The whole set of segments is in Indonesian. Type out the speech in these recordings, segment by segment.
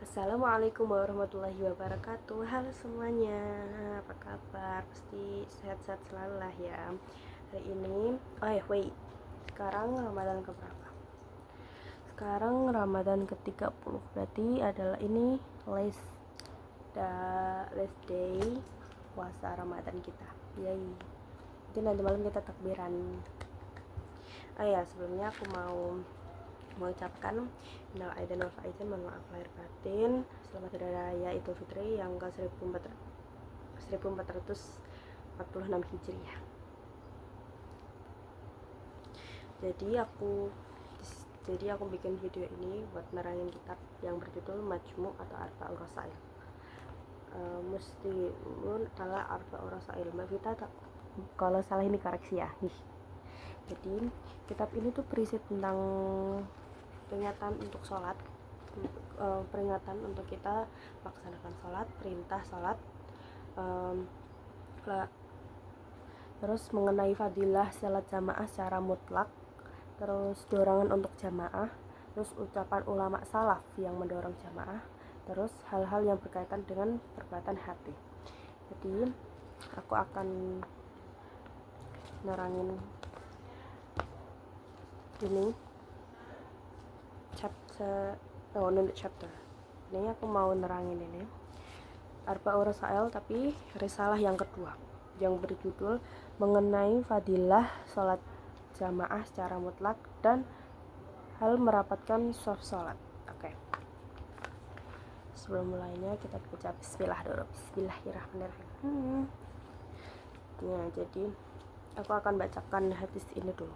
Assalamualaikum warahmatullahi wabarakatuh. Halo semuanya, apa kabar? Pasti sehat-sehat selalu lah ya. Hari ini, wait. Sekarang Ramadan keberapa? Sekarang Ramadan ke-30. Berarti adalah ini last day puasa Ramadan kita. Yay. Jadi nanti malam kita takbiran. Sebelumnya aku mau mengucapkan minal aidin wal faizin, mohon maaf lahir batin. Selamat hari raya Idul Fitri yang ke 1446 Hijriah. Jadi aku bikin video ini buat nerangin kitab yang berjudul Majmu' atau Arba'ur Rasail. Muslimun adalah Arba'ur Rasail. Mbak Vita, kalau salah ini koreksi ya. Jadi kitab ini tuh berisi tentang peringatan untuk sholat, peringatan untuk kita melaksanakan sholat, perintah sholat, terus mengenai fadilah sholat jamaah secara mutlak, terus dorongan untuk jamaah, terus ucapan ulama salaf yang mendorong jamaah, terus hal-hal yang berkaitan dengan perbuatan hati. Jadi aku akan nerangin ini chapter. Ini aku mau nerangin ini Arba'ur Rasail, tapi risalah yang kedua yang berjudul mengenai fadilah sholat jamaah secara mutlak dan hal merapatkan shaf sholat. Oke. Sebelum mulainya kita baca bismillah dulu. Bismillahirrahmanirrahim. Jadi aku akan bacakan hadis ini dulu.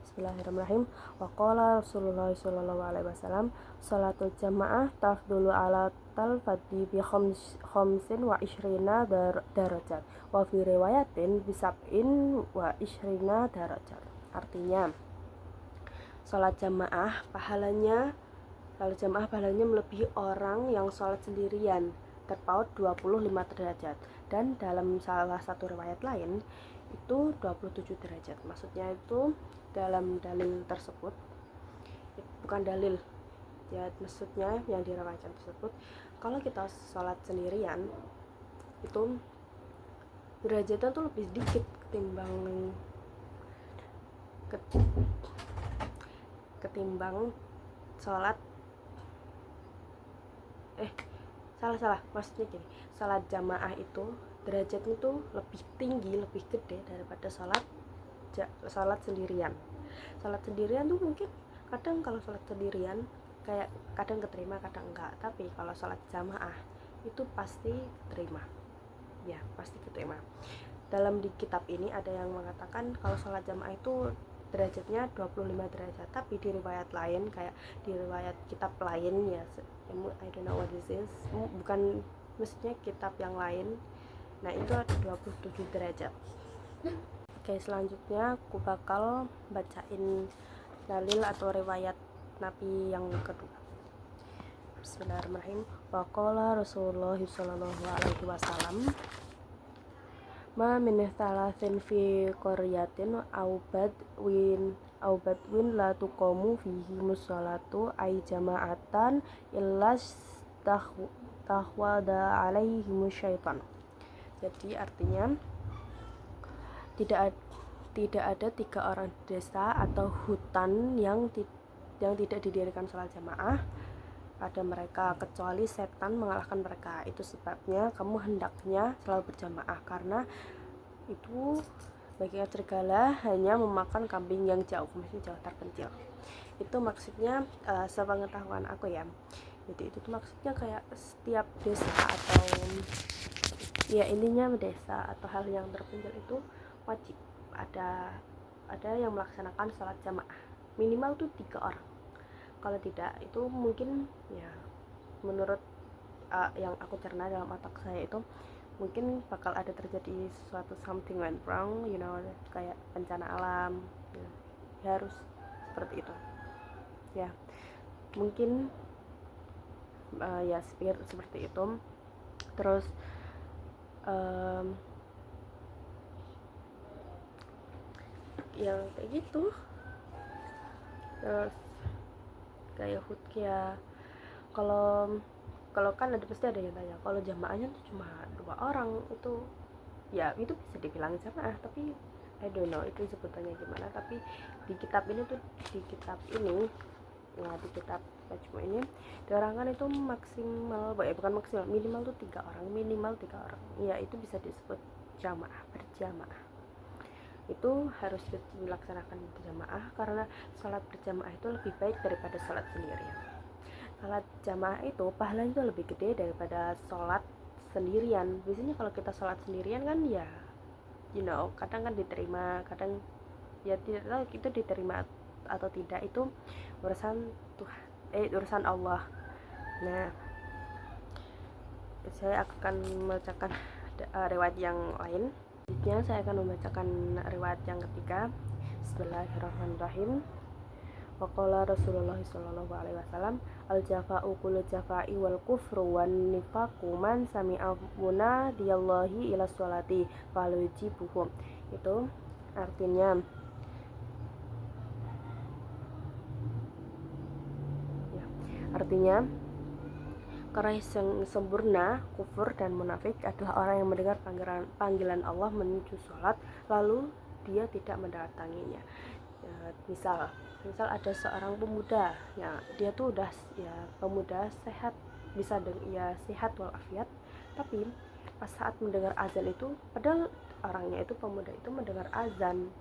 Bismillahirrahmanirrahim. Wa qala Rasulullah sallallahu alaihi wasallam, salatul jamaah tafdulu ala talfati bi khamsin wa ishrina darajat wa fi riwayatin bi sab'in wa ishrina darajat. Artinya, salat jamaah pahalanya melebihi orang yang salat sendirian terpaut 25 derajat, dan dalam salah satu riwayat lain itu 27 derajat. Maksudnya itu dalam dalil tersebut, bukan dalil ya, maksudnya yang diriwayatkan tersebut, kalau kita sholat sendirian itu derajatnya tuh lebih sedikit ketimbang sholat maksudnya gini, sholat jamaah itu derajatnya tuh lebih tinggi, lebih gede daripada sholat sendirian. Sholat sendirian tuh mungkin kadang kalau sholat sendirian kayak kadang keterima, kadang enggak. Tapi kalau sholat jamaah itu pasti keterima. Ya, pasti keterima. Dalam di kitab ini ada yang mengatakan kalau sholat jamaah itu derajatnya 25 derajat. Tapi di riwayat lain, kayak di riwayat kitab lain ya, I don't know what this is. Bukan, maksudnya kitab yang lain. Nah, itu ada 27 derajat. Oke, selanjutnya aku bakal bacain dalil atau riwayat Nabi yang kedua. Bismillahirrahmanirrahim. Wa qala Rasulullah sallallahu alaihi wasallam, ma min thalathin fi qaryatin aw badwin la tuqamu fihi musallatu ay jama'atan illa tahwada alaihim syaitan. Jadi artinya tidak ada 3 orang desa atau hutan yang tidak didirikan sholat jamaah pada mereka kecuali setan mengalahkan mereka. Itu sebabnya kamu hendaknya selalu berjamaah, karena itu bagian serigala hanya memakan kambing yang jauh, maksudnya jauh terpencil. Itu maksudnya sepengetahuan aku ya. Jadi itu tuh maksudnya kayak setiap desa atau ya intinya desa atau hal yang terpencil itu wajib ada yang melaksanakan sholat jamaah, minimal tuh 3 orang. Kalau tidak, itu mungkin ya menurut yang aku cerna dalam otak saya itu mungkin bakal ada terjadi suatu something went wrong, kayak bencana alam ya, harus seperti itu ya, mungkin ya seperti itu. Terus yang kayak gitu. Terus kayak kalau kalau kan ada pasti ada yang tanya, kalau jamaahnya tuh cuma 2 orang itu, ya itu bisa dibilang jamaah, tapi I don't know itu sebutannya gimana. Tapi di kitab ini tuh, di kitab ini, nah di kitab Majmu ini diterangkan itu maksimal, bukan maksimal, minimal tuh 3 orang, minimal 3 orang, ya itu bisa disebut jamaah, berjamaah. Itu harus dilaksanakan berjamaah karena sholat berjamaah itu lebih baik daripada sholat sendirian. Sholat jamaah itu pahalanya itu lebih gede daripada sholat sendirian. Biasanya kalau kita sholat sendirian kan ya kadang kan diterima, kadang ya tidak tahu itu diterima atau tidak, itu urusan Tuhan, urusan Allah. Nah, saya akan membacakan riwayat yang lain. Selanjutnya saya akan membacakan riwayat yang ketiga. Bismillahirrahmanirrahim. Waqala Rasulullah sallallahu alaihi wasallam, al-jafa'u kullu jafa'i wal kufru wan nifaqu man sami'a munadiyallahi ila sholati falyujibuhum. Itu artinya karena yang sempurna kufur dan munafik adalah orang yang mendengar panggilan Allah menuju sholat lalu dia tidak mendatanginya. Misal ada seorang pemuda, ya dia tuh udah ya pemuda sehat, bisa ya sehat walafiat, tapi pas saat mendengar azan itu, padahal orangnya itu, pemuda itu mendengar azan,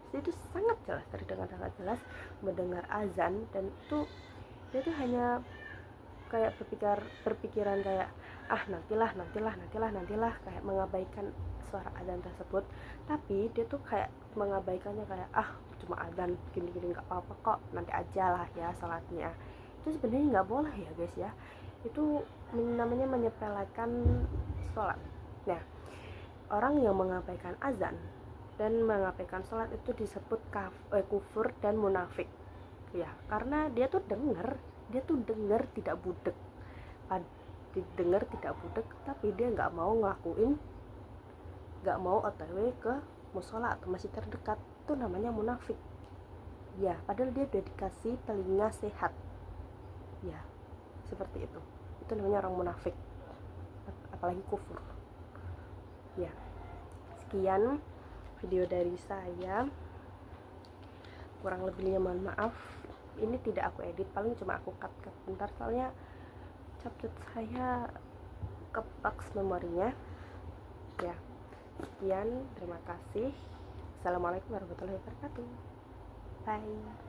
itu sangat jelas, terdengar sangat jelas mendengar azan, dan itu dia tuh hanya kayak berpikiran kayak nantilah, kayak mengabaikan suara azan tersebut. Tapi dia tuh kayak mengabaikannya, kayak cuma azan gini-gini, nggak apa-apa kok, nanti aja lah ya sholatnya. Itu sebenarnya nggak boleh ya guys ya, itu namanya menyepelekan sholat. Nah, orang yang mengabaikan azan dan mengabaikan sholat itu disebut kufur dan munafik ya, karena dia tuh dengar tidak budek, tapi dia nggak mau ngakuin, nggak mau otw ke musola atau masjid terdekat. Itu namanya munafik ya, padahal dia udah dikasih telinga sehat ya, seperti itu namanya orang munafik, apalagi kufur ya. Sekian video dari saya, kurang lebihnya mohon maaf. Ini tidak aku edit, paling cuma aku cut bentar soalnya capcut saya kebox memorinya ya. Sekian, terima kasih. Assalamualaikum warahmatullahi wabarakatuh. Bye.